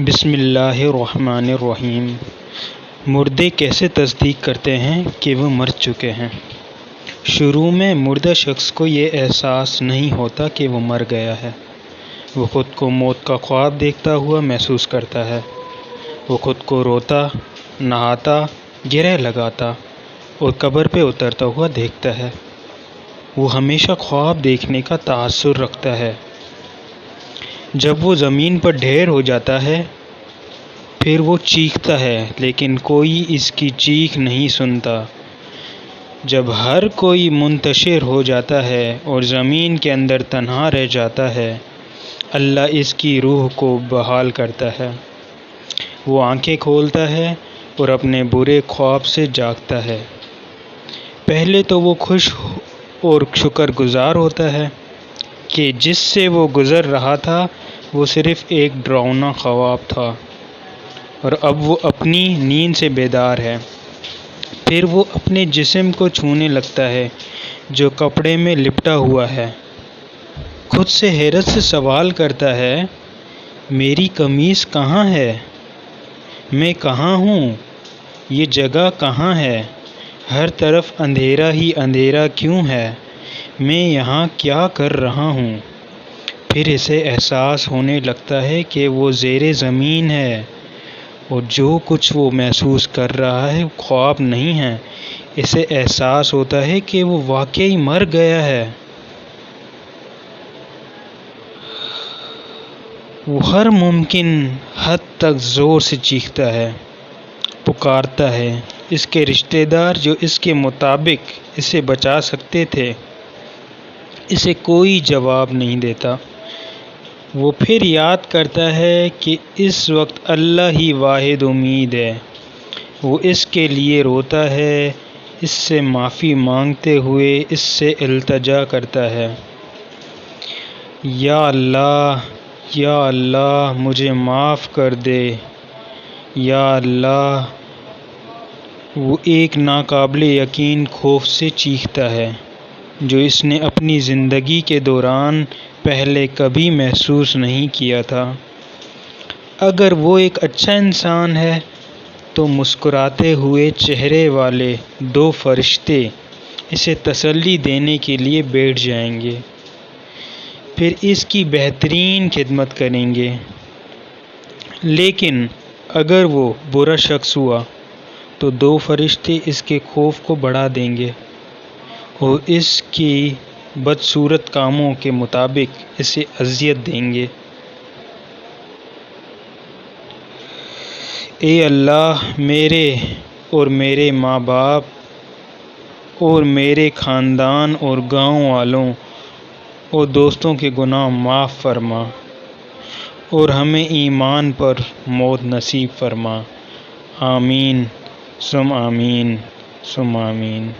بسم اللہ الرحمن الرحیم۔ مردے کیسے تصدیق کرتے ہیں کہ وہ مر چکے ہیں؟ شروع میں مردہ شخص کو یہ احساس نہیں ہوتا کہ وہ مر گیا ہے۔ وہ خود کو موت کا خواب دیکھتا ہوا محسوس کرتا ہے۔ وہ خود کو روتا، نہاتا، گرہ لگاتا اور قبر پہ اترتا ہوا دیکھتا ہے۔ وہ ہمیشہ خواب دیکھنے کا تاثر رکھتا ہے۔ جب وہ زمین پر ڈھیر ہو جاتا ہے پھر وہ چیختا ہے لیکن کوئی اس کی چیخ نہیں سنتا۔ جب ہر کوئی منتشر ہو جاتا ہے اور زمین کے اندر تنہا رہ جاتا ہے، اللہ اس کی روح کو بحال کرتا ہے۔ وہ آنکھیں کھولتا ہے اور اپنے برے خواب سے جاگتا ہے۔ پہلے تو وہ خوش اور شکر گزار ہوتا ہے کہ جس سے وہ گزر رہا تھا وہ صرف ایک ڈراؤنا خواب تھا اور اب وہ اپنی نیند سے بیدار ہے۔ پھر وہ اپنے جسم کو چھونے لگتا ہے جو کپڑے میں لپٹا ہوا ہے۔ خود سے حیرت سے سوال کرتا ہے، میری قمیص کہاں ہے؟ میں کہاں ہوں؟ یہ جگہ کہاں ہے؟ ہر طرف اندھیرا ہی اندھیرا کیوں ہے؟ میں یہاں کیا کر رہا ہوں؟ پھر اسے احساس ہونے لگتا ہے کہ وہ زیر زمین ہے اور جو کچھ وہ محسوس کر رہا ہے خواب نہیں ہے۔ اسے احساس ہوتا ہے کہ وہ واقعی مر گیا ہے۔ وہ ہر ممکن حد تک زور سے چیختا ہے، پکارتا ہے۔ اس کے رشتہ دار جو اس کے مطابق اسے بچا سکتے تھے اسے کوئی جواب نہیں دیتا۔ وہ پھر یاد کرتا ہے کہ اس وقت اللہ ہی واحد امید ہے۔ وہ اس کے لیے روتا ہے، اس سے معافی مانگتے ہوئے اس سے التجا کرتا ہے، یا اللہ، یا اللہ مجھے معاف کر دے، یا اللہ۔ وہ ایک ناقابل یقین خوف سے چیختا ہے جو اس نے اپنی زندگی کے دوران پہلے کبھی محسوس نہیں کیا تھا۔ اگر وہ ایک اچھا انسان ہے تو مسکراتے ہوئے چہرے والے دو فرشتے اسے تسلی دینے کے لیے بیٹھ جائیں گے، پھر اس کی بہترین خدمت کریں گے۔ لیکن اگر وہ برا شخص ہوا تو دو فرشتے اس کے خوف کو بڑھا دیں گے اور اس کی بدصورت کاموں کے مطابق اسے اذیت دیں گے۔ اے اللہ، میرے اور میرے ماں باپ اور میرے خاندان اور گاؤں والوں اور دوستوں کے گناہ معاف فرما اور ہمیں ایمان پر موت نصیب فرما۔ آمین ثم آمین ثم آمین۔